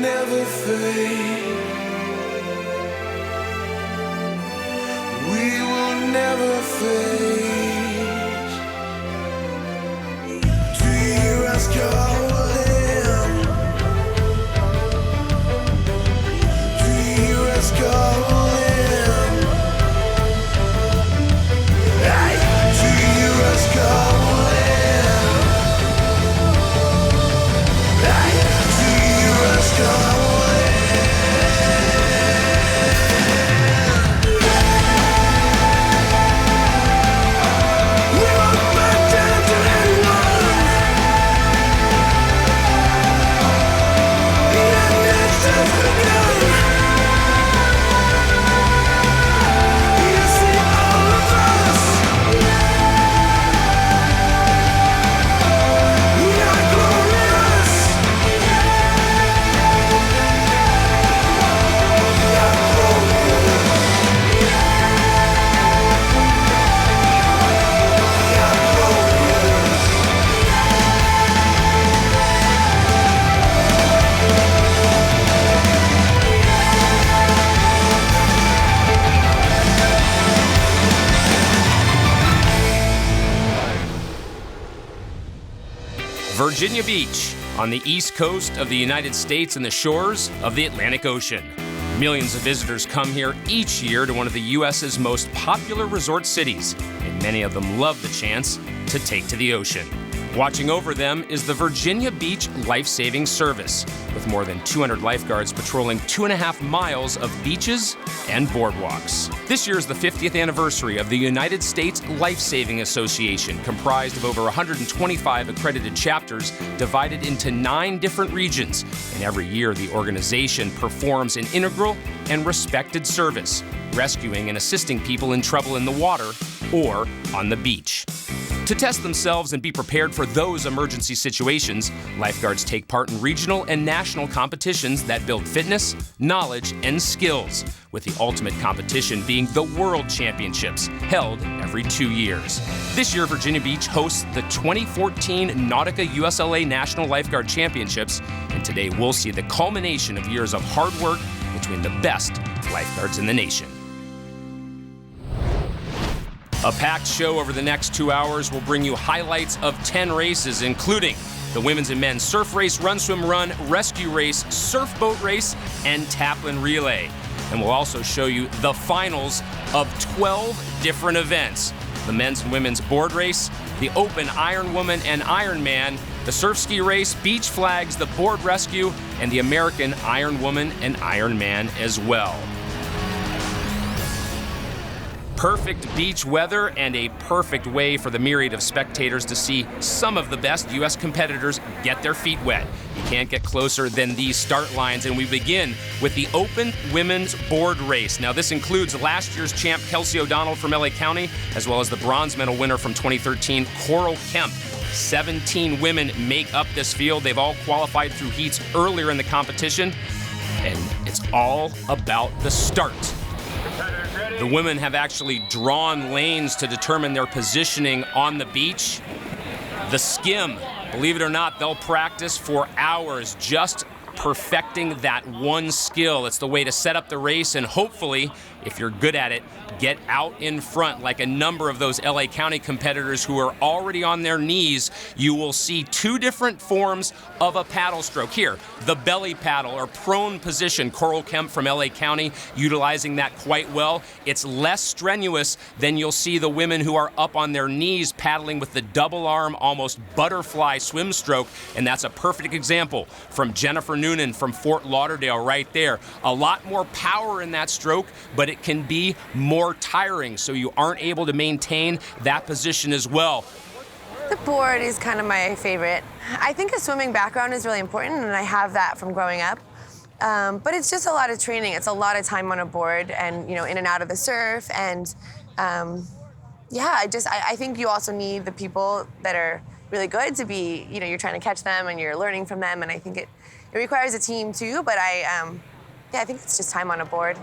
never fade. We will never fade. Do you hear us calling? Do you hear us calling? Hey, do you hear us calling? Hey, do you hear us calling? We won't back down to anyone. The endless has begun. You see all of us. We are glorious. We are glorious. We are glorious. Virginia Beach, on the east coast of the United States and the shores of the Atlantic Ocean. Millions of visitors come here each year to one of the U.S.'s most popular resort cities, and many of them love the chance to take to the ocean. Watching over them is the Virginia Beach Life-Saving Service, with more than 200 lifeguards patrolling 2.5 miles of beaches and boardwalks. This year is the 50th anniversary of the United States Life-Saving Association, comprised of over 125 accredited chapters divided into 9 different regions. And every year, the organization performs an integral and respected service, rescuing and assisting people in trouble in the water or on the beach. To test themselves and be prepared for those emergency situations, lifeguards take part in regional and national competitions that build fitness, knowledge, and skills, with the ultimate competition being the World Championships, held every 2 years. This year, Virginia Beach hosts the 2014 Nautica USLA National Lifeguard Championships, and today we'll see the culmination of years of hard work between the best lifeguards in the nation. A packed show over the next 2 hours will bring you highlights of 10 races, including the women's and men's surf race, run, swim, run, rescue race, surf boat race, and taplin relay. And we'll also show you the finals of 12 different events: the men's and women's board race, the open Iron Woman and Iron Man, the surf ski race, beach flags, the board rescue, and the American Iron Woman and Iron Man as well. Perfect beach weather and a perfect way for the myriad of spectators to see some of the best U.S. competitors get their feet wet. You can't get closer than these start lines, and we begin with the open women's board race. Now, this includes last year's champ Kelsey O'Donnell from LA County, as well as the bronze medal winner from 2013, Coral Kemp. 17 women make up this field. They've all qualified through heats earlier in the competition, and it's all about the start. The women have actually drawn lanes to determine their positioning on the beach. The skim, believe it or not, they'll practice for hours just perfecting that one skill. It's the way to set up the race and hopefully, if you're good at it, get out in front like a number of those LA County competitors who are already on their knees. You will see 2 different forms of a paddle stroke. Here, the belly paddle or prone position. Coral Kemp from LA County utilizing that quite well. It's less strenuous than you'll see the women who are up on their knees paddling with the double arm, almost butterfly swim stroke, and that's a perfect example from Jennifer Noonan from Fort Lauderdale right there. A lot more power in that stroke, but it can be more tiring, so you aren't able to maintain that position as well. The board is kind of my favorite. I think a swimming background is really important, and I have that from growing up. But it's just a lot of training. It's a lot of time on a board and, you know, in and out of the surf. And yeah, I think you also need the people that are really good to be, you know, you're trying to catch them and you're learning from them. And I think it requires a team too, but yeah, I think it's just time on a board.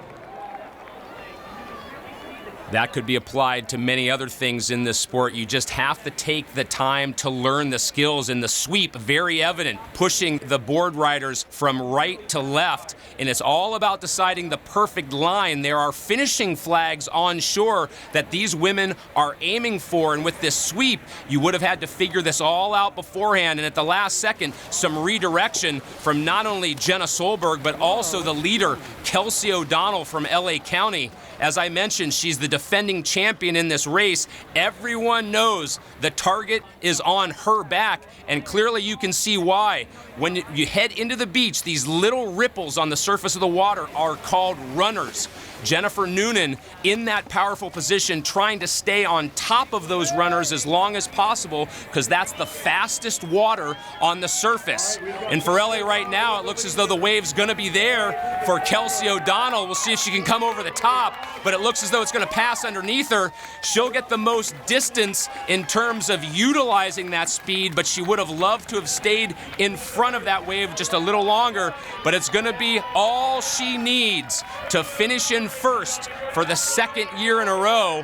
That could be applied to many other things in this sport. You just have to take the time to learn the skills. And the sweep, very evident, pushing the board riders from right to left. And it's all about deciding the perfect line. There are finishing flags on shore that these women are aiming for. And with this sweep, you would have had to figure this all out beforehand. And at the last second, some redirection from not only Jenna Solberg, but also the leader, Kelsey O'Donnell from LA County. As I mentioned, she's the defending champion in this race. Everyone knows the target is on her back, and clearly you can see why. When you head into the beach, these little ripples on the surface of the water are called runners. Jennifer Noonan in that powerful position, trying to stay on top of those runners as long as possible, because that's the fastest water on the surface. And for LA right now, it looks as though the wave's going to be there for Kelsey O'Donnell. We'll see if she can come over the top, but it looks as though it's going to pass underneath her. She'll get the most distance in terms of utilizing that speed, but she would have loved to have stayed in front of that wave just a little longer, but it's going to be all she needs to finish in first for the second year in a row.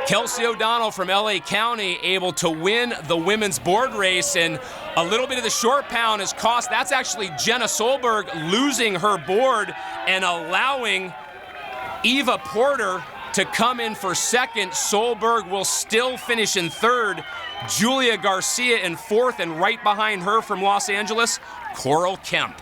Kelsey O'Donnell from LA County able to win the women's board race, and a little bit of the short pound has cost. That's actually Jenna Solberg losing her board and allowing Eva Porter to come in for second. Solberg will still finish in third. Julia Garcia in fourth, and right behind her from Los Angeles, Coral Kemp.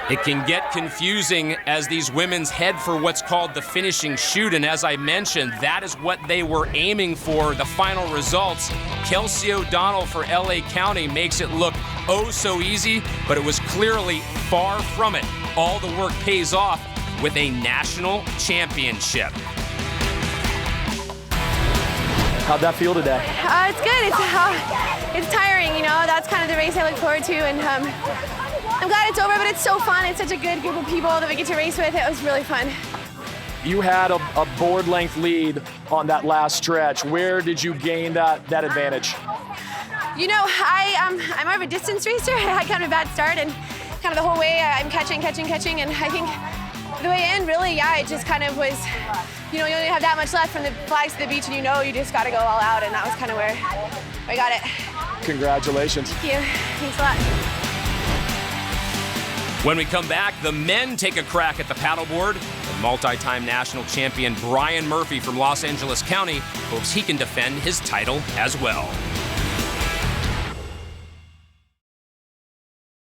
It can get confusing as these women's head for what's called the finishing chute, and as I mentioned, that is what they were aiming for. The final results, Kelsey O'Donnell for LA County makes it look oh so easy, but it was clearly far from it. All the work pays off with a national championship. How'd that feel today? It's good. It's tiring, you know. That's kind of the race I look forward to, and I'm glad it's over, but it's so fun. It's such a good group of people that we get to race with. It was really fun. You had a board length lead on that last stretch. Where did you gain that advantage? You know, I'm more of a distance racer. I had kind of a bad start, and kind of the whole way I'm catching, and I think the way in, really, yeah, it just kind of was, you know, you only have that much left from the flags to the beach, and you know you just got to go all out, and that was kind of where I got it. Congratulations. Thank you. Thanks a lot. When we come back, the men take a crack at the paddleboard. The multi-time national champion Brian Murphy from Los Angeles County hopes he can defend his title as well.